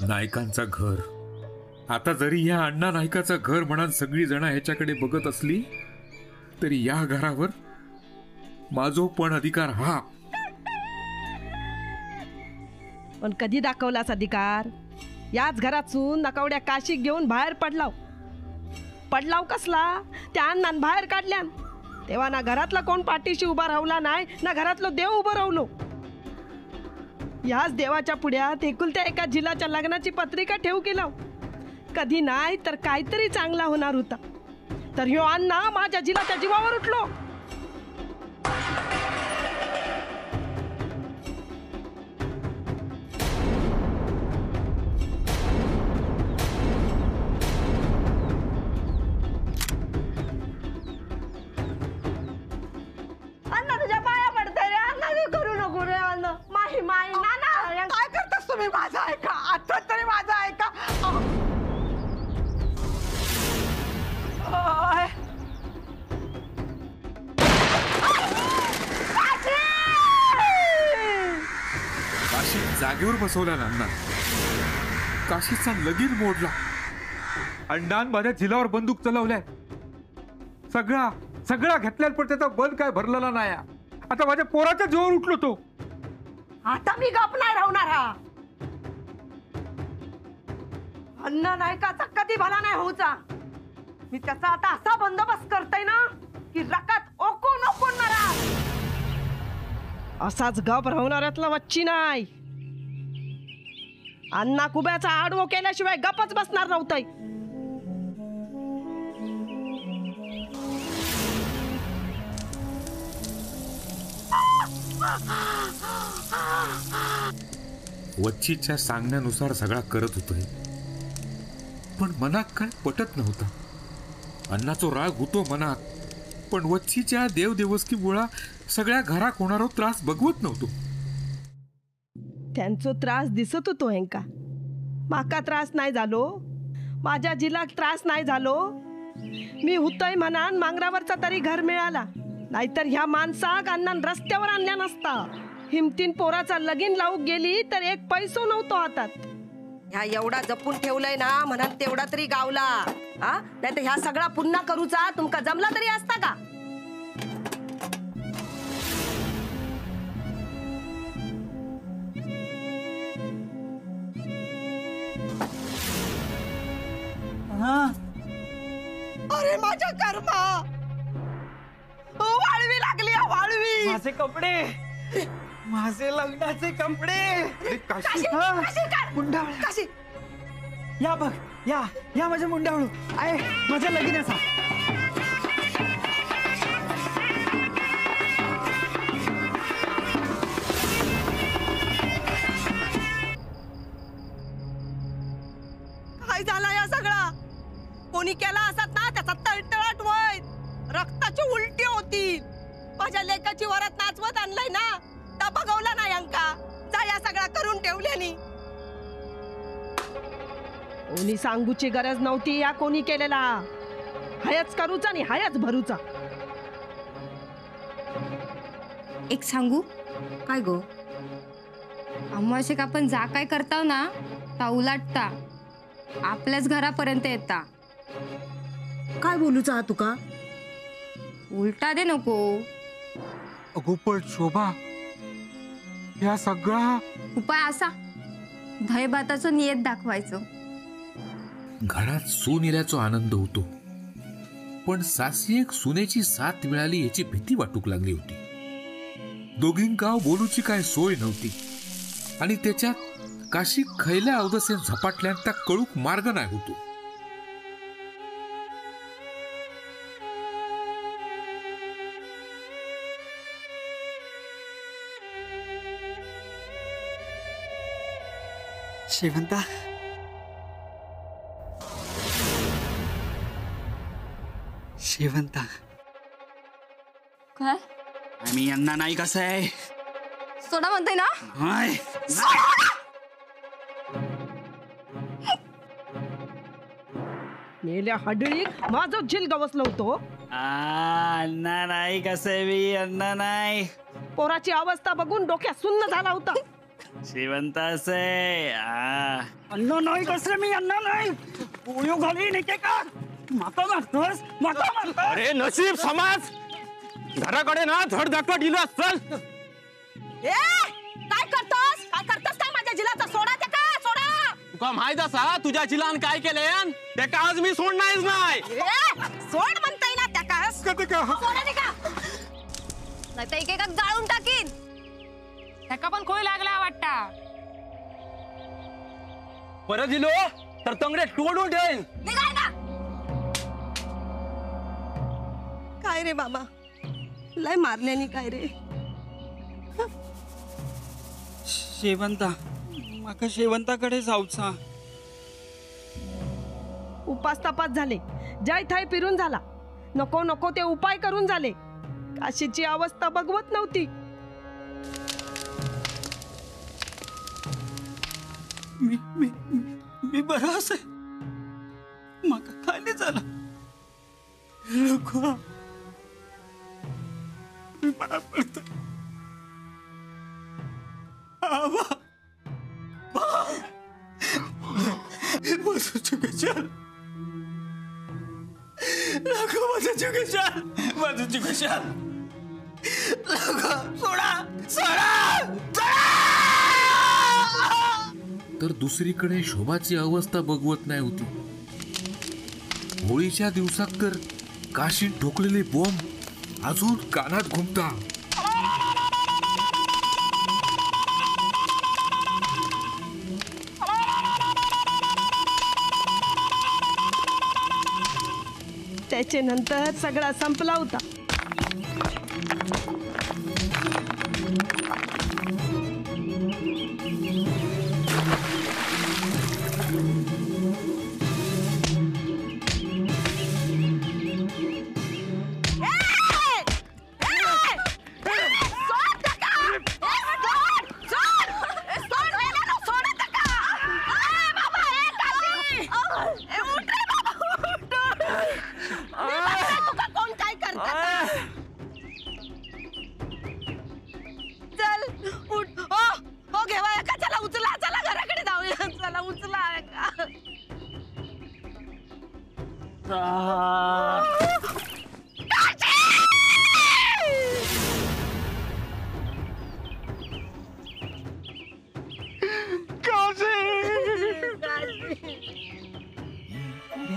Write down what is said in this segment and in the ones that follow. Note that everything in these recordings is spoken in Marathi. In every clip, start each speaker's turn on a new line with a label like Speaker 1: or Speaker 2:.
Speaker 1: नायकांचं घर. आता जरी या अण्णा नायकाचं घर म्हणून सगळी जण ह्याच्याकडे बघत असली तरी या घरावर माझो पण अधिकार हा.
Speaker 2: पण कधी दाखवलास अधिकार? याच घरातून नकवड्या काशी घेऊन बाहेर पडलाव कसला? त्या अण्णान बाहेर काढल्यान तेव्हा ना घरातला कोण पाठीशी उभा राहला नाही, ना घरातलो देव उभं राहलो. याच देवाच्या पुढ्यात एकुलत्या एका झिलाच्या लग्नाची पत्रिका ठेवू केला. कधी नाही तर काहीतरी चांगला होणार होता, तर ह्यो अण्णा माझ्या झिलाच्या जीवावर उठलो. अण्णा तुझ्या पाया पडते रे, अण्णा करू नको रे. अण्णा माही माही नाना
Speaker 3: काय करतास तुम्ही? माझं ऐका, आता तरी माझं ऐका.
Speaker 1: काशी जागेवर बसवला अण्णा. काशीचा लगीर मोडला. अण्णान माझ्या झिलावर बंदूक चलवलाय. सगळा घेतल्या पण त्याचा बल काय भरलेला नाही. आता माझ्या पोराच्या जीवावर उठलो तो.
Speaker 2: आता मी गप नाही राहणार. हा अण्णा नायकाचा कधी भला नाही होऊचा. मी त्याचा आता असा बंदोबस्त करतोय ना की रकात ओकून ओकून मरा. असाच गप राहणाऱ्यातला वच्ची नाही. अण्णा कुब्याचा आडवो केल्याशिवाय गपच बसणार नव्हतंय.
Speaker 1: वच्चीच्या सांगण्यानुसार सगळा करत होतोय, पण मनात काय पटत नव्हता. अण्णाचो राग होतो मनात, पण वच्चीच्या देवदेवस्की मुळा सगळ्या घराक होणारा त्रास बघवत नव्हतो.
Speaker 2: त्यांचो त्रास दिसत होतो हेंका. माका त्रास नाही झालो, माझ्या जिलाक त्रास नाही झालो. मी हुतय म्हणान मांगरावरचा तरी घर मिळाला, नाहीतर ह्या माणसाक अण्णान रस्त्यावर आणल्या नसता. हिमतीन पोराचा लगीन लावूक गेली तर एक पैसो नव्हतो हातात. ह्या एवढा जपून ठेवलंय ना म्हणून तेवढा तरी गावला. हा नाही तर ह्या सगळा पुन्हा करूचा तुमका जमला तरी असता का? अरे माझ्या कर्मा, वाळवी लागली. वाळवी
Speaker 3: माझे कपडे, माझे लग्नाचे कपडे.
Speaker 2: काशी
Speaker 3: या बघ, या माझ्या मुंडावळू आहे माझ्या लगीनाचा.
Speaker 2: काय झाला या सगळा? कोणी केला असत ना त्याचा तळतळाट वय, रक्ताची उलटी होती. माझ्या लेकाची वरात नाचवत आणलाय ना, ता बघवला नाही अंका. जा या सगळा करून ठेवल्यानी. कोणी सांगूची गरज नव्हती. या कोणी केलेला हायच करूचा आणि हायच भरूचा.
Speaker 4: एक सांगू काय गो, अमावस्येक आपण जा काय करताव ना ता उलाटता आपल्याच घरापर्यंत येता.
Speaker 2: काय बोलूचा तुका?
Speaker 4: उलटा दे नको.
Speaker 1: अगो पण शोभा, या सगळा
Speaker 4: उपाय असा दही भाताचं नियत दाखवायचं.
Speaker 1: घरात सून येण्याचा आनंद होतो, पण सासियेक सुनेची साथ मिळाली याची भीती वाटूक लागली होती. दोघींका बोलूची काय सोय नव्हती आणि त्याच्यात काशी खैल्या अवदसेन झपाटल्यान त्या कळूक मार्ग नाही होतो.
Speaker 3: शेवंता, शेवंता
Speaker 4: काय
Speaker 3: मी अण्णा नाही कसं आहे
Speaker 4: सोडा म्हणताय ना?
Speaker 3: हाय
Speaker 2: मेल्या हडळीक माझं झिल गवसलं होतो.
Speaker 3: अण्णा नाही कसं आहे मी अण्णा नाही.
Speaker 2: पोराची अवस्था बघून डोक्यात सुन्न झाला होता.
Speaker 3: शेवंत असे अन्न नाही कसं मी अन्न नाही पोळ्यो घाली नेते का माका मारतोस माका मारतोस.
Speaker 5: अरे नशीब समाज घराकडे ना धड धाकट दिलं असल.
Speaker 2: काय करतोस काय माझ्या जिलाचा सोडा त्या का सोडा.
Speaker 5: तुका माहित असा तुझ्या चिलान काय केले ते का आज मी सोडणारच नाही.
Speaker 2: सोड म्हणताय ना त्या का सोडा नाही का
Speaker 4: नाही तर एकेका जाळून टाकीन. त्याका पण खोय लागला वाटता.
Speaker 5: परत दिलो तर तंगडे तोडून ठेवीन.
Speaker 4: निघाय ना.
Speaker 2: काय रे बाबा लय मारल्यानी काय रे.
Speaker 3: शेवंता माका शेवंताकडे जाऊचा.
Speaker 2: उपास तपास झाले जय थय फिरून झाला. नको नको ते उपाय करून झाले. काशीची अवस्था बघवत नव्हती.
Speaker 3: मी बरा असे माका काय नाही झालं. नको मी बरा पडतो. माझं चुकेशाल नको माझं चुकेशाल माझं चुकेशाल नको सोडा सोडा.
Speaker 1: तर दुसरीकडे शोभाची अवस्था बघवत नाही होती. होळीच्या दिवसात तर काशीत ठोकलेले बॉम्ब अजून कानात घुमता.
Speaker 2: त्याचे नंतर सगळा संपला होता.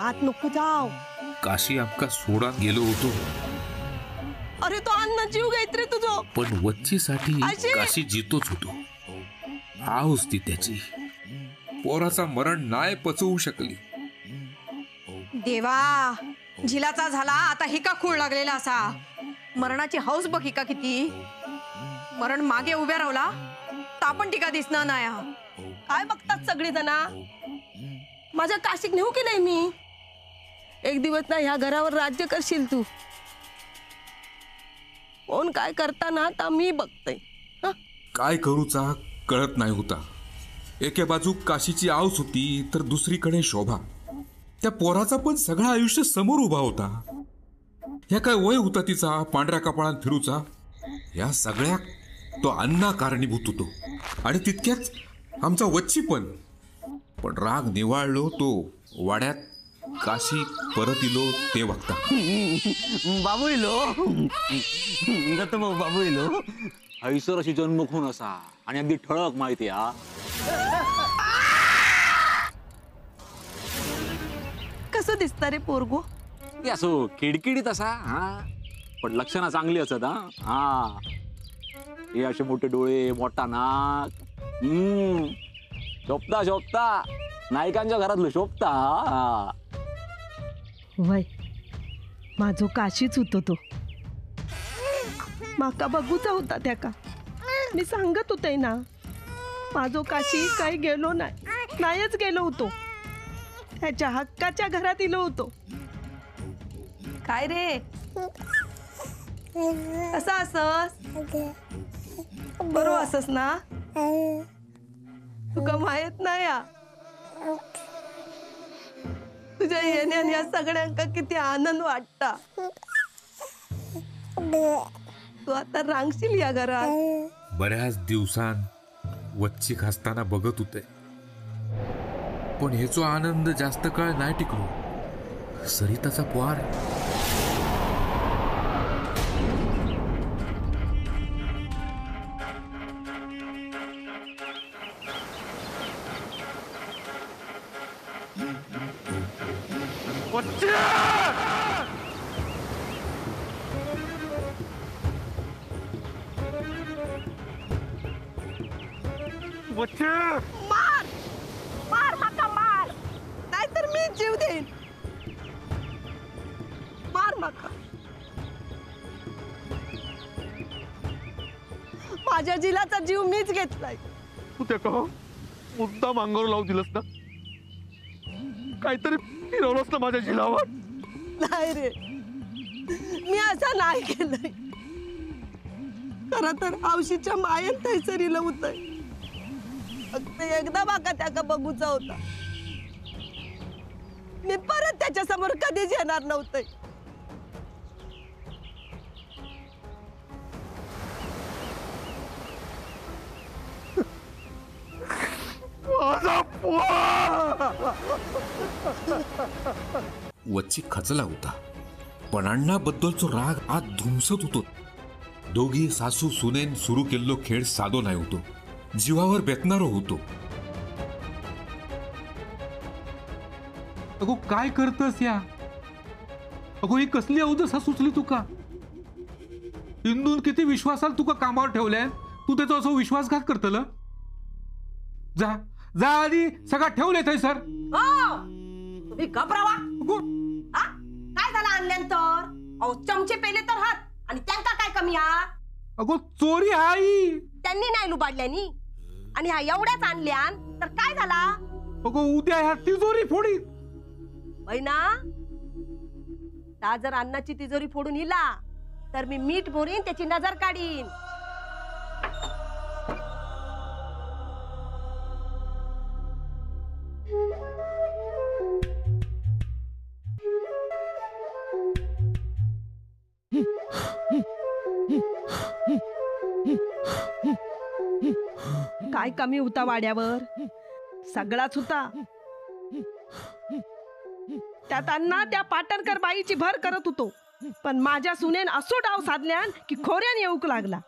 Speaker 2: आत नको जाव.
Speaker 1: काशी आमका सोडा गेलो होतो.
Speaker 2: अरे तो अन्न जीव घेत रे तुझो.
Speaker 1: पण वच्चीसाठी
Speaker 2: आजी!
Speaker 1: काशी जितोच होतो. आऊस ती त्याची पोराचा मरण नाही पचवू शकली.
Speaker 6: देवा झिलाचा झाला आता ही का खूळ लागलेला असा. मरणाची हौस बघ ही का किती. मरण मागे उभ्या रावला तर आपण टीका दिसणार नाही.
Speaker 2: काय बघतात सगळी जना. माझ्या काशीक नेऊ केलंय मी. एक दिवस ना ह्या घरावर राज्य करशील तू. कोण काय करताना आता मी बघते.
Speaker 1: काय करूचा कळत नाही होता. एके बाजू काशीची आऊस होती तर दुसरीकडे शोभा. त्या पोराचा पण सगळं आयुष्य समोर उभा होता. ह्या काय वय होता तिचा पांढऱ्या कपाळात फिरूचा. या सगळ्या तो अण्णा कारणीभूत होतो. आणि तितक्याच आमचा वच्ची पण राग निवाळलो तो वाड्यात काशी परत इलो ते बघता.
Speaker 5: बाबू इलो बाबू इलो हैसर अशी जन्म खून असा आणि अगदी ठळक माहिती.
Speaker 2: कसं दिसत रे पोरगो.
Speaker 5: असो किडकिडीत असा पण लक्षणं चांगली असत. हे असे मोठे डोळे मोठा नाक. शोभता शोभता नायकांच्या घरातलं शोभता.
Speaker 2: वय माझो काशीच होतो तो. माका बघूचा होता त्या का. मी सांगत होते ना माझो काशी काही गेलो नाहीच गेलो होतो. त्याच्या हक्काच्या घरात इलो होतो. काय रे कसा असस. बरो असस ना. तुका माहित नाही या. तुझ्या येण्याने या सगळ्यांका किती आनंद वाटता. तू आता रांगशील या घरात.
Speaker 1: बऱ्याच दिवसांत वच्ची खासताना बघत होते. पण ह्याचो आनंद जास्त काळ नाही टिकलो. सरिताचा पोहार
Speaker 2: मार मार माका मार, नाहीतर मी जीव देईन. मार माका. माझ्या जिलाचा जीव मीच घेतलाय.
Speaker 5: तू त्या का मुद्दा मांगावर लावून दिलंस ना, काहीतरी फिरवलंस ना माझ्या जिलावर.
Speaker 2: नाही रे, मी असं नाही केलंय. खरं तर हौशीच्या मायेत थैसरीला होतंय. फक्त एकदा माका त्याका बघूचा होता. मी परत त्याच्या समोर कधीच येणार नव्हते.
Speaker 1: वच्ची खचला होता, पण अण्णाबद्दलचो राग आज धुमसत होतो. दोघी सासू सुनेन सुरू केलेलो खेळ साधो नाही होतो, जीवावर बेतणारो होतो.
Speaker 7: अगो काय करतस या? अगो ही कसली अवदसा सुचली तुका? इंदून किती विश्वासाल तुका कामावर ठेवल्या, तू त्याचा असं विश्वासघात करतल? जा जा आधी सगळा ठेवले थंयसर.
Speaker 2: तुम्ही घबरावा. काय झालं आणल्यानंतर? अहो चमचे पेले तर हात, आणि त्यांका काय कमी हा?
Speaker 7: अगो चोरी हाई.
Speaker 2: त्यांनी नाही लुबाडल्यानी, आणि ह्या एवढ्याच आणल्यान तर काय झाला?
Speaker 7: अगो उद्या ह्या तिजोरी फोडी.
Speaker 2: ना ता जर अन्नाची तिजोरी फोडून हिला तर मी मीठ मोरीन, त्याची नजर काढीन. काय कमी होता वाड्यावर? सगळाच होता. त्यात अण्णा त्या पाटणकर बाईची भर करत होतो, पण माझ्या सुनेन असो डाव साधल्यान की खोऱ्यान येऊक लागला.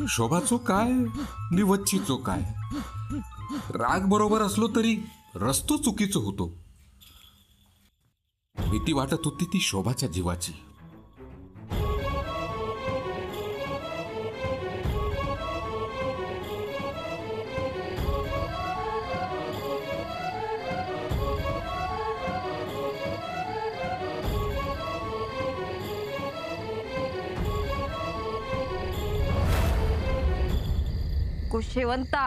Speaker 1: शोभाचो काय नि वच्चीचो काय, राग बरोबर असलो तरी रस्तो चुकीचो होतो. भीती वाटत होती ती शोभाच्या जीवाची.
Speaker 6: शेवंता,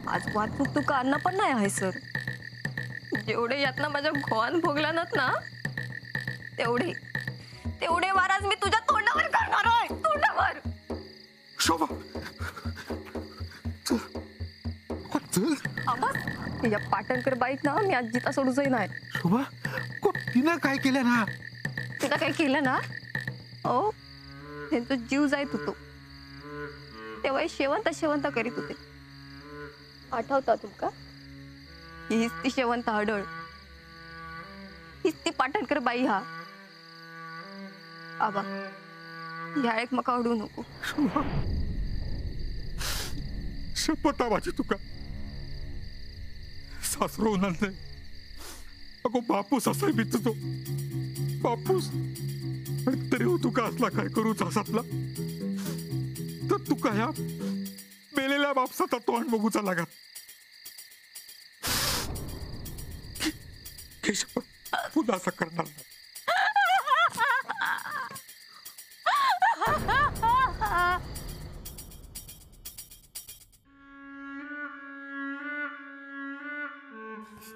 Speaker 6: आज वाचूक तुका अन्न पण नाही आहे सर. जेवढे यातना माझ्या घोवान भोगलानात ना, तेवढे तेवढे वार आज मी तुझ्या तोंडावर करणार आहे. तोंडावर.
Speaker 5: शोभा
Speaker 6: आवाज या पाटणकर बाईक ना मी आज जिता सोडूचही नाही.
Speaker 5: शोभा तिनं काय केलं ना?
Speaker 6: तिला काय केलं ना? ओ त्यांचा जीव जायत होतो तेव्हा शेवंता करीत होते. आठवता तुमका? हीच ती शेवंता हडळ, हीच ती पाटणकर बाई. हा आबा ह्या एक मका अडू नको.
Speaker 5: शपथ माझी तुका सासरो होणार नाही. अगो बापूस असाय मी तुझो बापूस, तरी हो तुका असला काय करू जासातला तर तुका ह्या मेलेल्या बापसाचा तोंड बघूचा लागत. पुन्हा असं करणार नाही.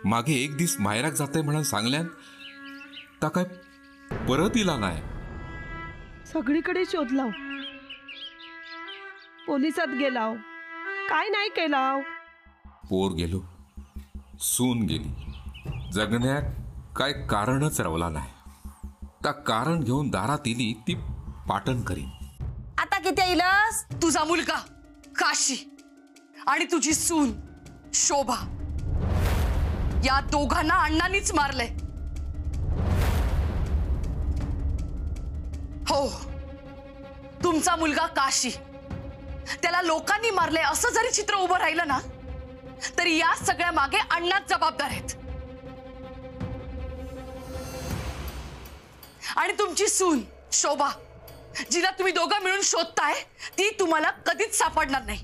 Speaker 1: मागे एक दिस मायराक जाते म्हणून सांगल्यान ता काय परत इला नाही.
Speaker 2: सगळीकडे शोध लाव, पोलिसात गेलाव, काय नाही केलाव.
Speaker 5: पोर गेलो, सून गेली, जगण्यात काय कारणच रवला नाही. त्या कारण घेऊन दारात इली ती पाटण करीन.
Speaker 6: आता किती येईलस? तुझा मुलगा काशी आणि तुझी सून शोभा, या दोघांना अण्णांनीच मारले. हो, तुमचा मुलगा काशी, त्याला लोकांनी मारले असं जरी चित्र उभं राहिलं ना, तरी या सगळ्या मागे अण्णाच जबाबदार आहेत. आणि तुमची सून शोभा, जिला तुम्ही दोघं मिळून शोधताय, ती तुम्हाला कधीच सापडणार नाही,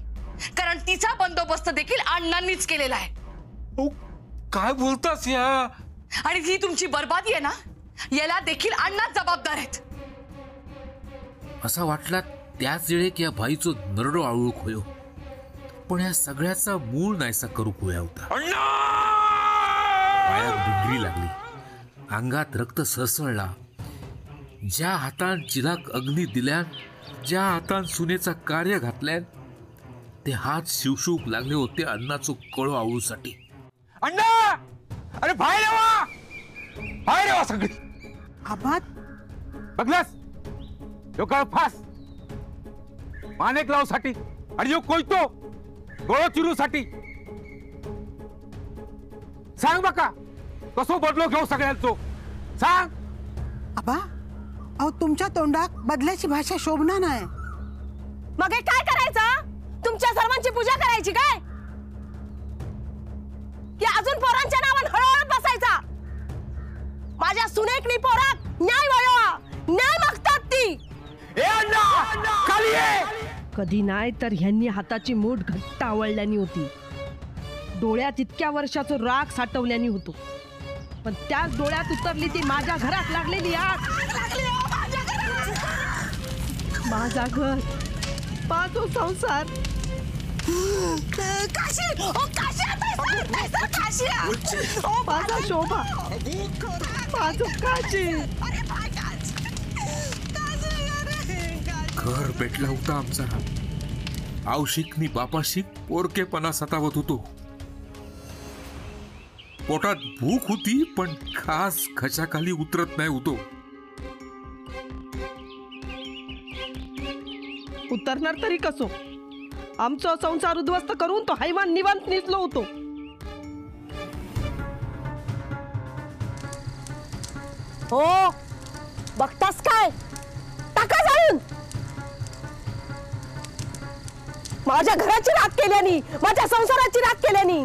Speaker 6: कारण तिचा बंदोबस्त देखील अण्णांनीच केलेला आहे.
Speaker 7: काय बोलतास या?
Speaker 6: आणि ही तुमची बर्बादी आहे ना, याला देखील अण्णाच जबाबदार आहेत.
Speaker 1: असा वाटला त्याच वेळेक या बाईचं नरडो आळूक होयो, पण या सगळ्याचा मूळ नाहीसा करूक होया होता. पायात बिंगरी लागली, अंगात रक्त सळसळला. ज्या हातान चिलाक अग्नी दिल्यान, ज्या हातान सुनेचा कार्य घातल्यान, ते हात शिवशिवक लागले होते अन्नाचो कळो आवळूसाठी.
Speaker 7: अण्णा, अरे बाहेर यावा, बाहेर यावा सगळी.
Speaker 8: आबात
Speaker 7: बघलास, यो काळ फास मानेक लावसाठी आणि यो कोयतो गोळो चिरूसाठी. सांग बका कसो बदलो घेऊ सगळ्यांचो, सांग.
Speaker 8: आबा, अहो तुमच्या तोंडात बदल्याची भाषा शोभना नाही.
Speaker 2: मग हे काय करायचं? तुमच्या सर्वांची पूजा करायची काय? की अजून पोरांच्या नावान हळहळत बसायचा? माझ्या सुनेकनी पोरात न्याय वळवा, न्याय मागतात ती.
Speaker 7: ए अण्णा, खाली ये.
Speaker 2: कधी नाही तर ह्यांनी हाताची मूठ घट्ट आवळल्यानी होती, डोळ्यात इतक्या वर्षाचं राग साठवल्यानी होतो, पण त्याच डोळ्यात उतरली ती माझ्या घरात लागलेली आग. माझा घर, माझा संसार. माझा शोभा, माझं काशी.
Speaker 1: घर भेटला होता आमचा. आवशिकनी बापाशिक पोरकेपणा सतावत होतो. पोटात भूक होती, पण खास खच्याखाली उतरत नाही होतो.
Speaker 2: उतरणार तरी कसो? आमचा संसार उद्ध्वस्त करून तो हैवान निवांत निजलो होतो. हो, बघतास काय? टाका जाळून. माझ्या घराची राख केल्यानी, माझ्या संसाराची राख केल्यानी,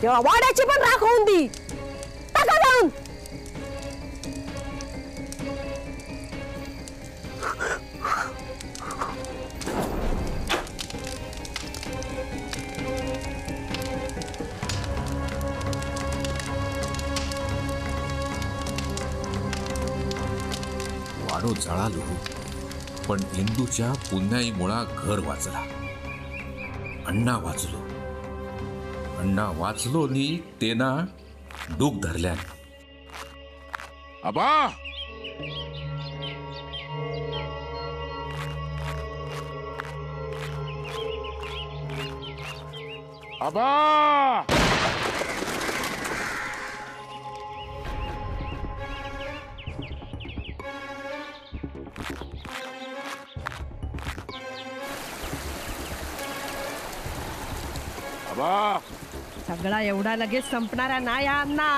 Speaker 2: तेव्हा वाड्याची पण राख होऊन दी. टाका जाळून.
Speaker 1: वाडो जळालो, पण इंदूच्या पुण्याईमुळा घर वाचला. अण्णा वाचलो, अण्णा वाचलो नी तेना डूक धरल्या.
Speaker 5: आबा, आबा, आबा.
Speaker 2: सगळा एवढा लगेच संपणारा नाही अण्णा.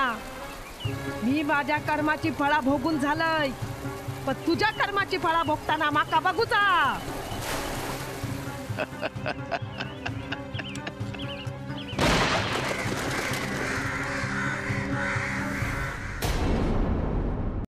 Speaker 2: मी माझ्या कर्माची फळा भोगून झालंय, पण तुझ्या कर्माची फळा भोगताना माका बघूचा.